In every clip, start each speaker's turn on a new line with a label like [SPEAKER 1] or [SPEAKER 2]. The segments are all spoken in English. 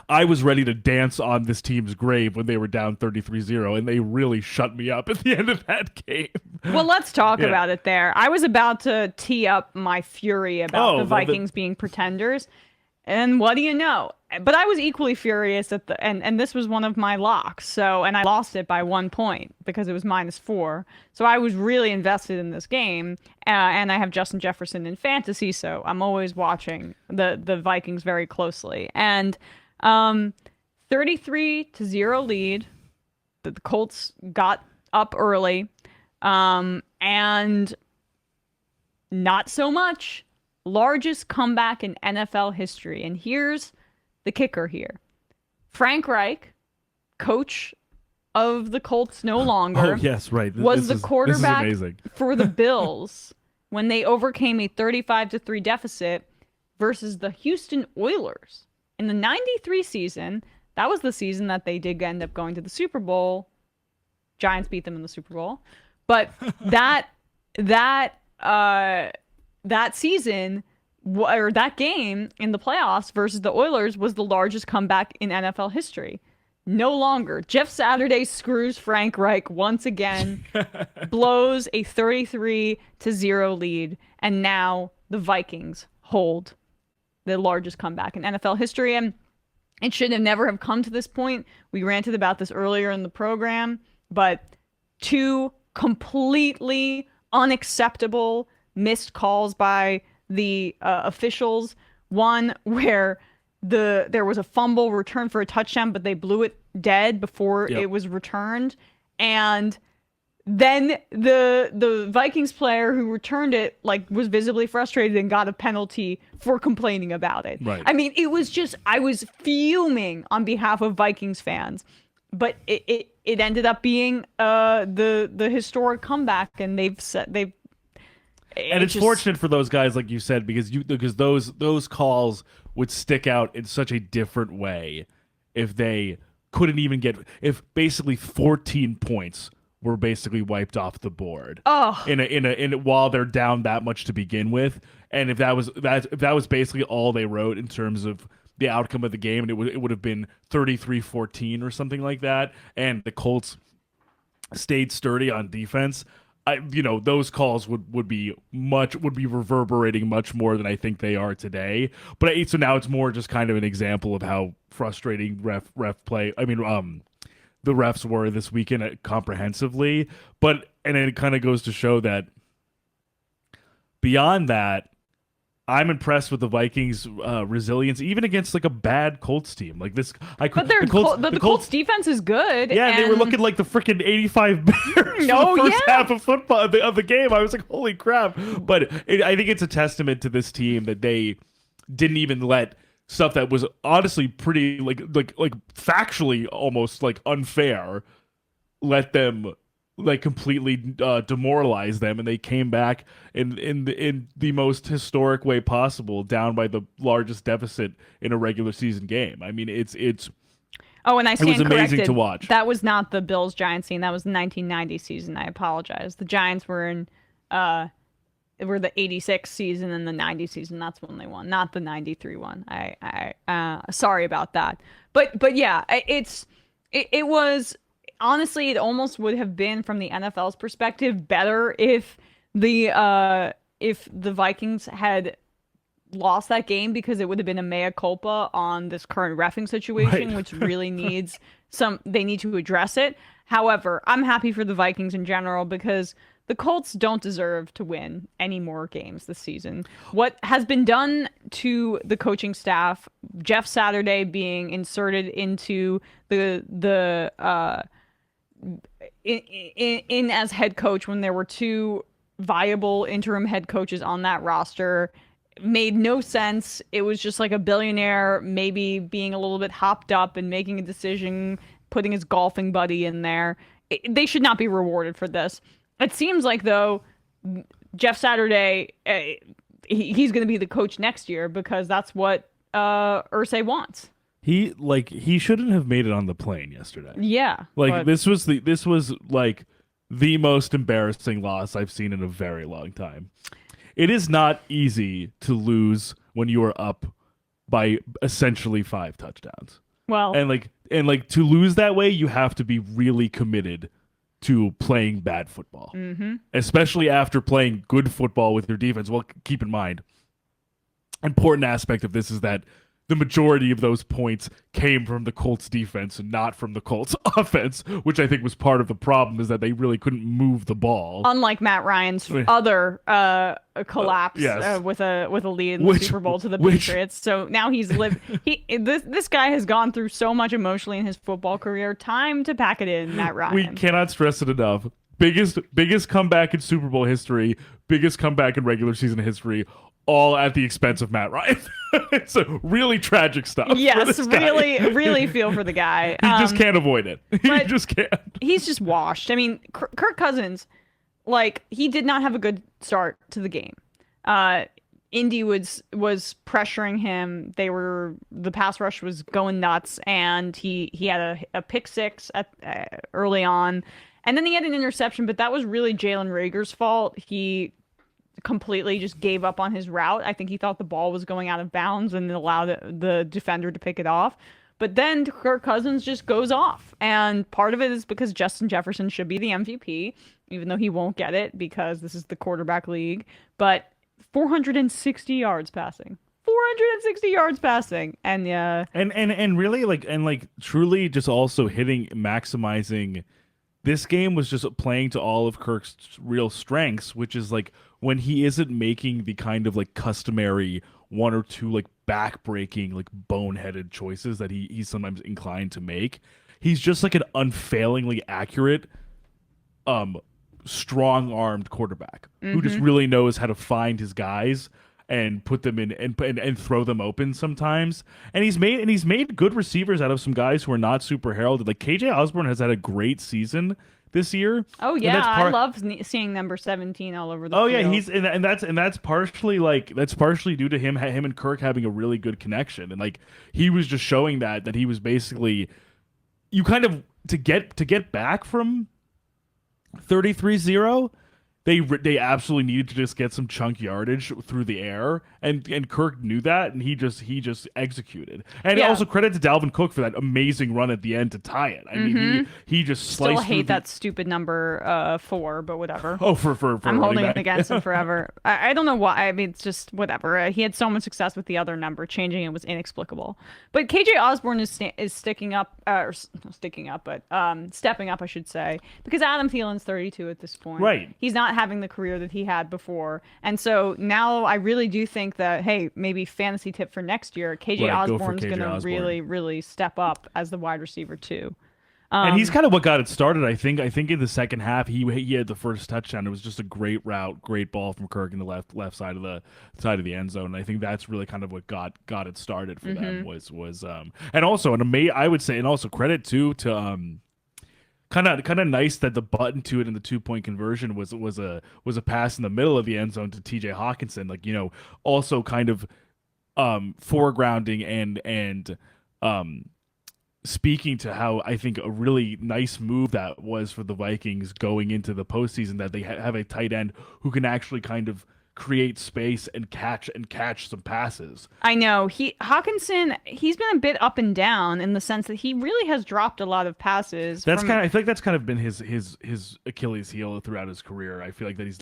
[SPEAKER 1] I was ready to dance on this team's grave when they were down 33-0, and they really shut me up at the end of that game.
[SPEAKER 2] Well, let's talk
[SPEAKER 1] Yeah.
[SPEAKER 2] about it there. I was about to tee up my fury about the Vikings being pretenders. And what do you know? But I was equally furious at and this was one of my locks. So, and I lost it by 1 point because it was -4. So I was really invested in this game. And I have Justin Jefferson in fantasy, so I'm always watching the Vikings very closely. And 33-0 lead. The Colts got up early. And not so much. Largest comeback in NFL history. And here's the kicker here. Frank Reich, coach of the Colts no longer.
[SPEAKER 1] Oh, yes, right.
[SPEAKER 2] Was the quarterback
[SPEAKER 1] this is amazing.
[SPEAKER 2] for the Bills when they overcame a 35-3 deficit versus the Houston Oilers. In the 93 season, that was the season that they did end up going to the Super Bowl. Giants beat them in the Super Bowl. But that season, or that game in the playoffs versus the Oilers, was the largest comeback in NFL history. No longer. Jeff Saturday screws Frank Reich once again, blows a 33-0 lead, and now the Vikings hold the largest comeback in NFL history. And it should have never have come to this point. We ranted about this earlier in the program, but two completely unacceptable missed calls by the officials. One where there was a fumble return for a touchdown, but they blew it dead before it was returned. And then the Vikings player who returned it was visibly frustrated and got a penalty for complaining about it.
[SPEAKER 1] Right.
[SPEAKER 2] I mean, it was just, I was fuming on behalf of Vikings fans. But it ended up being the historic comeback, and it's
[SPEAKER 1] fortunate for those guys, like you said, because those calls would stick out in such a different way if they couldn't even if basically 14 points were basically wiped off the board.
[SPEAKER 2] Oh.
[SPEAKER 1] While they're down that much to begin with, and if that was basically all they wrote in terms of the outcome of the game, and it would have been 33-14 or something like that, and the Colts stayed sturdy on defense, those calls would be reverberating much more than I think they are today. But so now it's more just kind of an example of how frustrating ref play. I mean, the refs were this weekend comprehensively, and it kind of goes to show that beyond that, I'm impressed with the Vikings' resilience, even against a bad Colts team like this.
[SPEAKER 2] The Colts defense is good.
[SPEAKER 1] Yeah, they were looking like the freaking 85 Bears for the first half of football of the game. I was like, holy crap! But I think it's a testament to this team that they didn't even let stuff that was honestly pretty factually almost unfair let them completely demoralize them, and they came back in the most historic way possible, down by the largest deficit in a regular season game. I mean, it's
[SPEAKER 2] Oh, and I stand corrected.
[SPEAKER 1] It was amazing to watch.
[SPEAKER 2] That was not the Bills-Giants scene. That was the 1990 season. I apologize. The Giants were in the 86 season and the 90 season. That's when they won, not the 93 one. I sorry about that. But yeah, it was. Honestly, it almost would have been, from the NFL's perspective, better if the Vikings had lost that game, because it would have been a mea culpa on this current reffing situation,
[SPEAKER 1] right.
[SPEAKER 2] which really needs they need to address it. However, I'm happy for the Vikings in general, because the Colts don't deserve to win any more games this season. What has been done to the coaching staff, Jeff Saturday being inserted into the in as head coach when there were two viable interim head coaches on that roster, made no sense. It was just like a billionaire maybe being a little bit hopped up and making a decision, putting his golfing buddy in there. They should not be rewarded for this. It seems like, though, Jeff Saturday, he's going to be the coach next year, because that's what Irsay wants.
[SPEAKER 1] He shouldn't have made it on the plane yesterday.
[SPEAKER 2] Yeah.
[SPEAKER 1] This was the most embarrassing loss I've seen in a very long time. It is not easy to lose when you are up by essentially 5 touchdowns.
[SPEAKER 2] Well,
[SPEAKER 1] And to lose that way, you have to be really committed to playing bad football, especially after playing good football with your defense. Well, keep in mind, important aspect of this is that the majority of those points came from the Colts defense and not from the Colts offense, which I think was part of the problem, is that they really couldn't move the ball.
[SPEAKER 2] unlike Matt Ryan's other collapse
[SPEAKER 1] yes.
[SPEAKER 2] with a lead in the Super Bowl to the Patriots. So now this guy has gone through so much emotionally in his football career. Time to pack it in, Matt Ryan.
[SPEAKER 1] We cannot stress it enough. Biggest comeback in Super Bowl history, biggest comeback in regular season history, all at the expense of Matt Ryan. It's a really tragic stuff.
[SPEAKER 2] Yes, really feel for the guy.
[SPEAKER 1] He just can't avoid it. He just can't.
[SPEAKER 2] He's just washed. I mean, Kirk Cousins, like, he did not have a good start to the game. Indy was pressuring him. The pass rush was going nuts, and he had a pick six early on, and then he had an interception. But that was really Jalen Reagor's fault. He completely just gave up on his route. I think he thought the ball was going out of bounds and allowed the defender to pick it off. But then Kirk Cousins just goes off. And part of it is because Justin Jefferson should be the MVP, even though he won't get it because this is the quarterback league. But 460 yards passing. 460 yards passing. And really truly just also maximizing. This game was just playing to all of Kirk's real strengths, which is like when he isn't making the kind of like customary one or two like back-breaking, like boneheaded choices that he's sometimes inclined to make. He's just like an unfailingly accurate, strong-armed quarterback who just really knows how to find his guys and put them in and throw them open sometimes. And he's made good receivers out of some guys who are not super heralded. Like KJ Osborne has had a great season this year. Oh yeah, I love seeing number 17 all over the field.
[SPEAKER 1] Yeah, that's partially due to him and Kirk having a really good connection. And like he was just showing that he was basically, you kind of to get back from 33-0, they absolutely needed to just get some chunk yardage through the air, and Kirk knew that, and he just executed. And also credit to Dalvin Cook for that amazing run at the end to tie it. I mean, he just sliced.
[SPEAKER 2] Still hate that stupid number 4, but whatever.
[SPEAKER 1] Oh, for
[SPEAKER 2] I'm holding it against him forever. I don't know why. I mean, it's just whatever. He had so much success with the other number. Changing it was inexplicable. But KJ Osborne is stepping up, I should say, because Adam Thielen's 32 at this point.
[SPEAKER 1] Right.
[SPEAKER 2] He's not having the career that he had before. And so now I really do think that, hey, maybe fantasy tip for next year, KJ Osborne's going to really, really step up as the wide receiver too.
[SPEAKER 1] And he's kind of what got it started. I think in the second half he had the first touchdown. It was just a great route, great ball from Kirk in the left side of the end zone. And I think that's really kind of what got it started for them was and also I would say, and also credit too to kind of nice that the button to it in the 2-point conversion was a pass in the middle of the end zone to TJ Hawkinson, like, you know, also kind of foregrounding and speaking to how I think a really nice move that was for the Vikings going into the postseason, that they have a tight end who can actually kind of create space and catch some passes.
[SPEAKER 2] I know Hawkinson, he's been a bit up and down in the sense that he really has dropped a lot of passes.
[SPEAKER 1] I feel like that's kind of been his Achilles heel throughout his career. I feel like that he's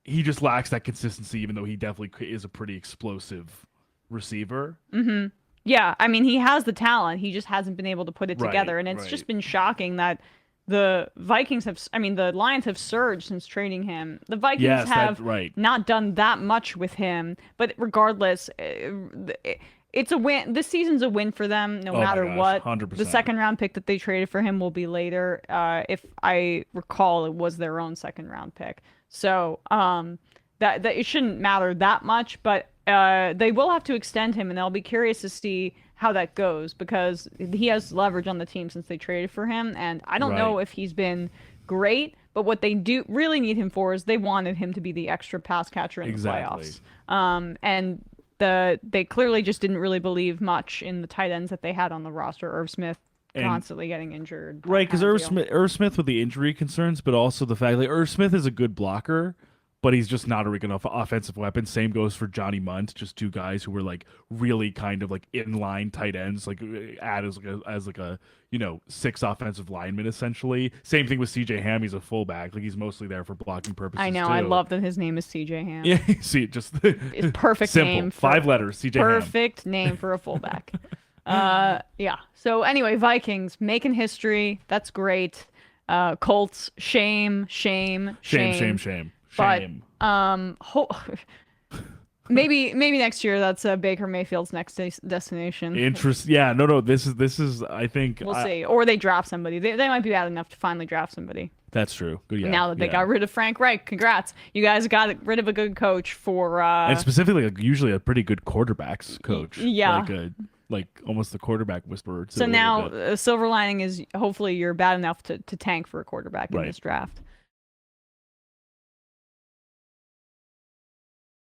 [SPEAKER 1] he just lacks that consistency, even though he definitely is a pretty explosive receiver.
[SPEAKER 2] Mm-hmm. Yeah, I mean, he has the talent. He just hasn't been able to put it together, and it's just been shocking that the Lions have surged since trading him. The Vikings have not done that much with him, but regardless, it's a win. This season's a win for them, no matter what.
[SPEAKER 1] 100%.
[SPEAKER 2] The second round pick that they traded for him will be later. If I recall, it was their own second round pick. So that it shouldn't matter that much, but they will have to extend him, and I'll be curious to see how that goes, because he has leverage on the team since they traded for him, and I don't know if he's been great, but what they do really need him for is they wanted him to be the extra pass catcher in the playoffs. And they clearly just didn't really believe much in the tight ends that they had on the roster. Irv Smith constantly getting injured.
[SPEAKER 1] Right, because Irv Smith with the injury concerns, but also the fact that Irv Smith is a good blocker. but he's just not a really good offensive weapon. Same goes for Johnny Munt, just two guys who were like really kind of like inline tight ends, like add as like a six offensive linemen essentially. Same thing with CJ Ham. He's a fullback, like he's mostly there for blocking purposes.
[SPEAKER 2] I know.
[SPEAKER 1] Too.
[SPEAKER 2] I love that his name is CJ Ham.
[SPEAKER 1] Yeah, see, just
[SPEAKER 2] It's perfect
[SPEAKER 1] simple.
[SPEAKER 2] name. For,
[SPEAKER 1] 5 letters. CJ Ham.
[SPEAKER 2] Perfect name for a fullback. Yeah. So anyway, Vikings making history. That's great. Colts, shame. But maybe next year that's Baker Mayfield's next destination.
[SPEAKER 1] Yeah, no. This is. I think
[SPEAKER 2] we'll see. Or they draft somebody. They might be bad enough to finally draft somebody.
[SPEAKER 1] That's true. Good. Yeah,
[SPEAKER 2] now that they got rid of Frank Reich, congrats. You guys got rid of a good coach for.
[SPEAKER 1] And specifically, like, usually a pretty good quarterbacks coach.
[SPEAKER 2] Yeah.
[SPEAKER 1] Like almost the quarterback whisperer.
[SPEAKER 2] So now, a silver lining is hopefully you're bad enough to tank for a quarterback in this draft.